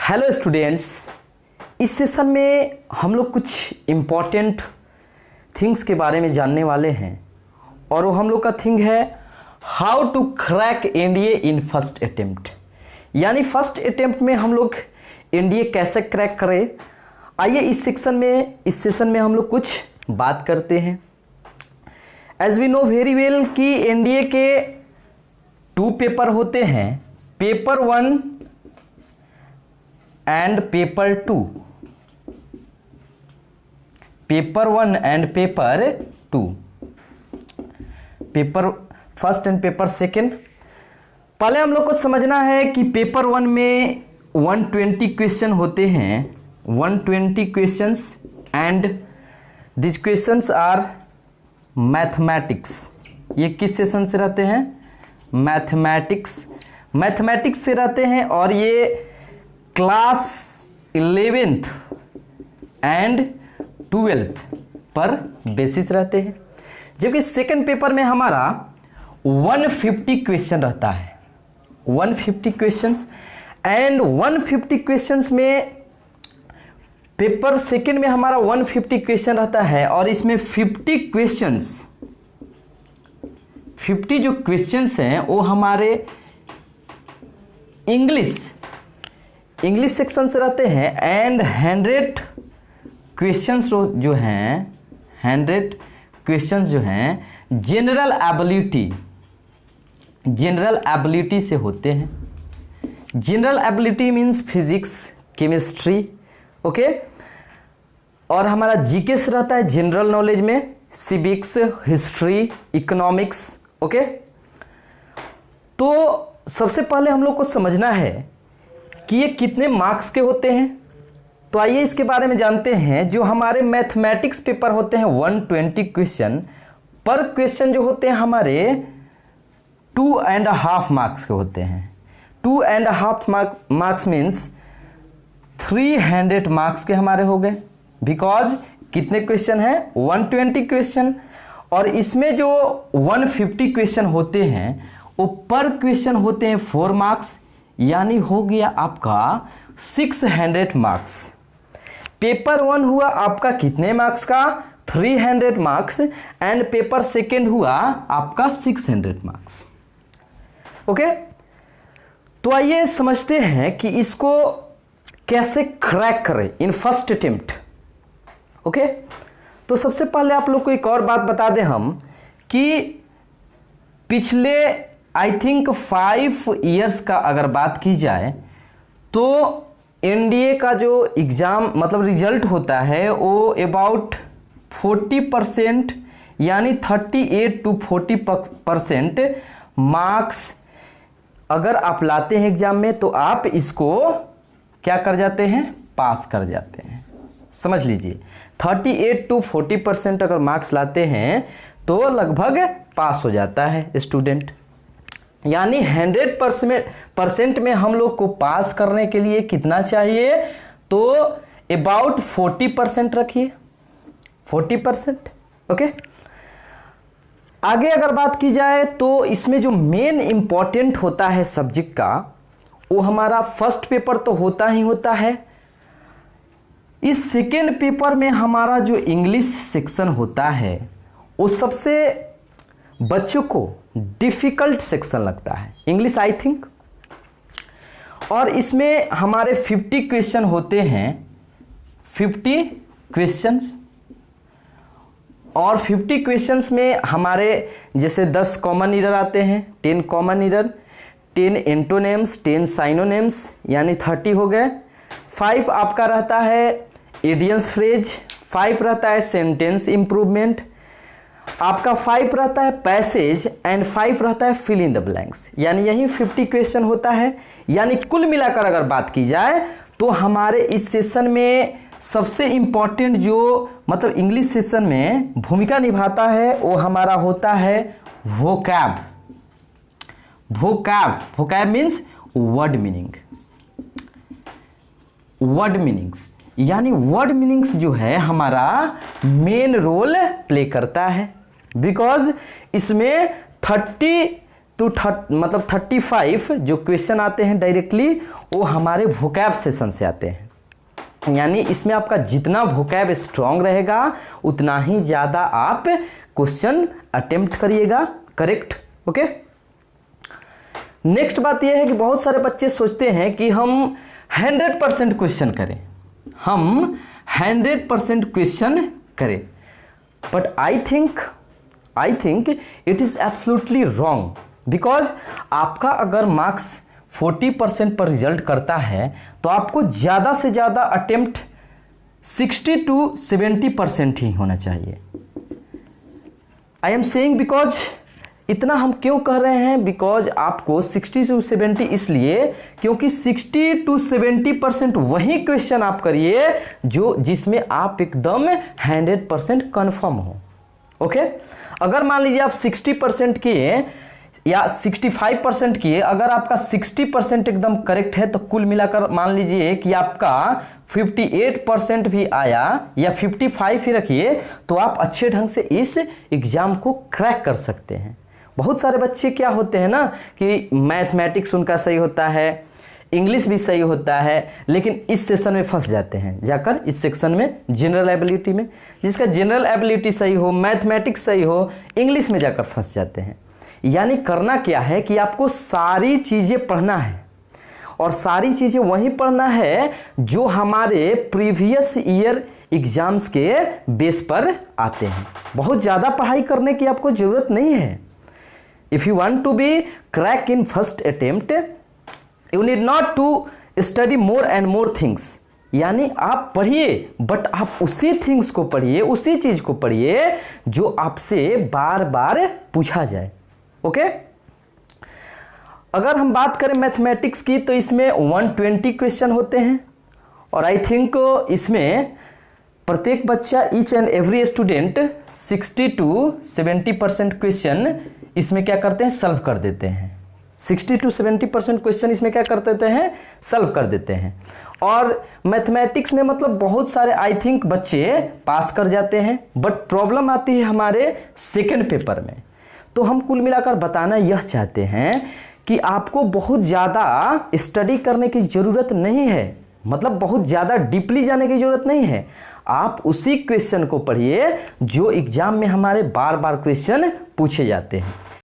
Hello students, इस session में हम लोग कुछ इम्पॉर्टेंट थिंग्स के बारे में जानने वाले हैं और वो हम लोग का थिंग है how to crack NDA in first attempt. यानी फर्स्ट अटेम्प्ट में हम लोग एनडीए कैसे क्रैक करें। आइए इस सेशन में हम लोग कुछ बात करते हैं। As we know very well कि एनडीए के 2 पेपर होते हैं, paper 1 and paper 2। Paper 1 and paper 2, paper first and paper second. पहले हम लोग को समझना है कि पेपर 1 में 120 क्वेश्चन होते हैं, 120 questions, and this questions are mathematics. ये किस सेशन से रहते हैं? मैथमेटिक्स से रहते हैं और ये क्लास 11th एंड 12th पर बेसिस रहते हैं। जबकि सेकंड पेपर में हमारा 150 क्वेश्चन रहता है, 150 क्वेश्चंस, एंड 150 क्वेश्चंस में पेपर सेकंड में हमारा 150 क्वेश्चन रहता है और इसमें 50 जो क्वेश्चंस हैं वो हमारे इंग्लिश सेक्शन से रहते हैं, एंड 100 क्वेश्चंस जो हैं, 100 क्वेश्चंस जो हैं जनरल एबिलिटी से होते हैं। General ability means physics, chemistry, okay. और हमारा जीके से रहता है जनरल नॉलेज में सिविक्स, हिस्ट्री, इकोनॉमिक्स, ओके। तो सबसे पहले हम लोग को समझना है कि ये कितने मार्क्स के होते हैं। तो आइए इसके बारे में जानते हैं। जो हमारे मैथमेटिक्स पेपर होते हैं 120 क्वेश्चन, पर क्वेश्चन जो होते हैं हमारे 2.5 मार्क्स के होते हैं। 2.5 मार्क्स मीन्स 300 मार्क्स के हमारे हो गए। बिकॉज कितने क्वेश्चन हैं? 120 क्वेश्चन, और इसमें जो 150 क्वेश्चन होते हैं वो पर क्वेश्चन होते हैं 4 मार्क्स, यानी हो गया आपका 600 मार्क्स। पेपर 1 हुआ आपका कितने मार्क्स का? 300 मार्क्स, एंड पेपर सेकेंड हुआ आपका 600 मार्क्स, ओके। तो आइए समझते हैं कि इसको कैसे क्रैक करें इन फर्स्ट अटेम्प्ट, ओके। तो सबसे पहले आप लोग को एक और बात बता दें हम कि पिछले आई थिंक 5 इयर्स का अगर बात की जाए तो एनडीए का जो एग्ज़ाम मतलब रिजल्ट होता है वो अबाउट 40% यानी 38 to 40% मार्क्स अगर आप लाते हैं एग्ज़ाम में तो आप इसको क्या कर जाते हैं? पास कर जाते हैं। समझ लीजिए 38 to 40% अगर मार्क्स लाते हैं तो लगभग पास हो जाता है स्टूडेंट। यानी 100% में हम लोग को पास करने के लिए कितना चाहिए? तो अबाउट 40% रखिए, 40%, ओके। आगे अगर बात की जाए तो इसमें जो मेन इंपॉर्टेंट होता है सब्जेक्ट का वो हमारा फर्स्ट पेपर तो होता ही होता है। इस सेकेंड पेपर में हमारा जो इंग्लिश सेक्शन होता है वो सबसे बच्चों को डिफ़िकल्ट सेक्शन लगता है, इंग्लिश आई थिंक। और इसमें हमारे 50 क्वेश्चन होते हैं, 50 क्वेश्चंस, और 50 क्वेश्चंस में हमारे जैसे 10 कॉमन ईरर आते हैं, 10 कॉमन ईरर, 10 एंटोनेम्स, 10 साइनोनेम्स, यानी 30 हो गए। 5 आपका रहता है एडियंस फ्रेज, 5 रहता है सेंटेंस इंप्रूवमेंट, आपका 5 रहता है पैसेज, एंड 5 रहता है फिल इन द ब्लैंक्स। यानी यही 50 क्वेश्चन होता है। यानी कुल मिलाकर अगर बात की जाए तो हमारे इस सेशन में सबसे इंपॉर्टेंट जो मतलब इंग्लिश सेशन में भूमिका निभाता है वो हमारा होता है vocab. Vocab means word meanings, यानी वर्ड मीनिंग्स जो है हमारा मेन रोल प्ले करता है। बिकॉज इसमें 30 टू मतलब 35 जो क्वेश्चन आते हैं डायरेक्टली वो हमारे वोकैब सेशन से आते हैं। यानी इसमें आपका जितना वोकैब स्ट्रांग रहेगा उतना ही ज़्यादा आप क्वेश्चन अटेम्प्ट करिएगा, करेक्ट। ओके, नेक्स्ट बात यह है कि बहुत सारे बच्चे सोचते हैं कि हम 100% क्वेश्चन करें, हम 100% क्वेश्चन करें, but I think it is absolutely wrong. Because आपका अगर मार्क्स 40% पर रिजल्ट करता है तो आपको ज़्यादा से ज़्यादा अटेम्प्ट 60 to 70% ही होना चाहिए। आई एम सेइंग बिकॉज इतना हम क्यों कह रहे हैं, बिकॉज आपको 60 to 70 इसलिए क्योंकि 60 to 70% वही क्वेश्चन आप करिए जो जिसमें आप एकदम 100% कन्फर्म हो। ओके, अगर मान लीजिए आप 60% किए या 65% किए, अगर आपका 60% एकदम करेक्ट है तो कुल मिलाकर मान लीजिए कि आपका 58% भी आया या 55 ही रखिए तो आप अच्छे ढंग से इस एग्जाम को क्रैक कर सकते हैं। बहुत सारे बच्चे क्या होते हैं ना कि मैथमेटिक्स उनका सही होता है, इंग्लिश भी सही होता है, लेकिन इस सेशन में फंस जाते हैं जाकर, इस सेक्शन में जनरल एबिलिटी में। जिसका जनरल एबिलिटी सही हो, मैथमेटिक्स सही हो, इंग्लिश में जाकर फंस जाते हैं। यानी करना क्या है कि आपको सारी चीज़ें पढ़ना है और सारी चीज़ें वही पढ़ना है जो हमारे प्रीवियस ईयर एग्जाम्स के बेस पर आते हैं। बहुत ज़्यादा पढ़ाई करने की आपको ज़रूरत नहीं है। If you want to be crack in first attempt you need not to study more and more things. यानी आप पढ़िए बट आप उसी थिंग्स को पढ़िए, उसी चीज़ को पढ़िए जो आपसे बार बार पूछा जाए। ओके, अगर हम बात करें मैथमेटिक्स की तो इसमें 120 क्वेश्चन होते हैं और आई थिंक इसमें प्रत्येक बच्चा each and every student 60 to 70% question इसमें क्या करते हैं, सॉल्व कर देते हैं। 60 to 70% क्वेश्चन इसमें क्या कर देते हैं, सॉल्व कर देते हैं। और मैथमेटिक्स में मतलब बहुत सारे आई थिंक बच्चे पास कर जाते हैं, बट प्रॉब्लम आती है हमारे सेकेंड पेपर में। तो हम कुल मिलाकर बताना यह चाहते हैं कि आपको बहुत ज़्यादा स्टडी करने की ज़रूरत नहीं है, मतलब बहुत ज़्यादा डीपली जाने की ज़रूरत नहीं है। आप उसी क्वेश्चन को पढ़िए जो एग्जाम में हमारे बार बार क्वेश्चन पूछे जाते हैं।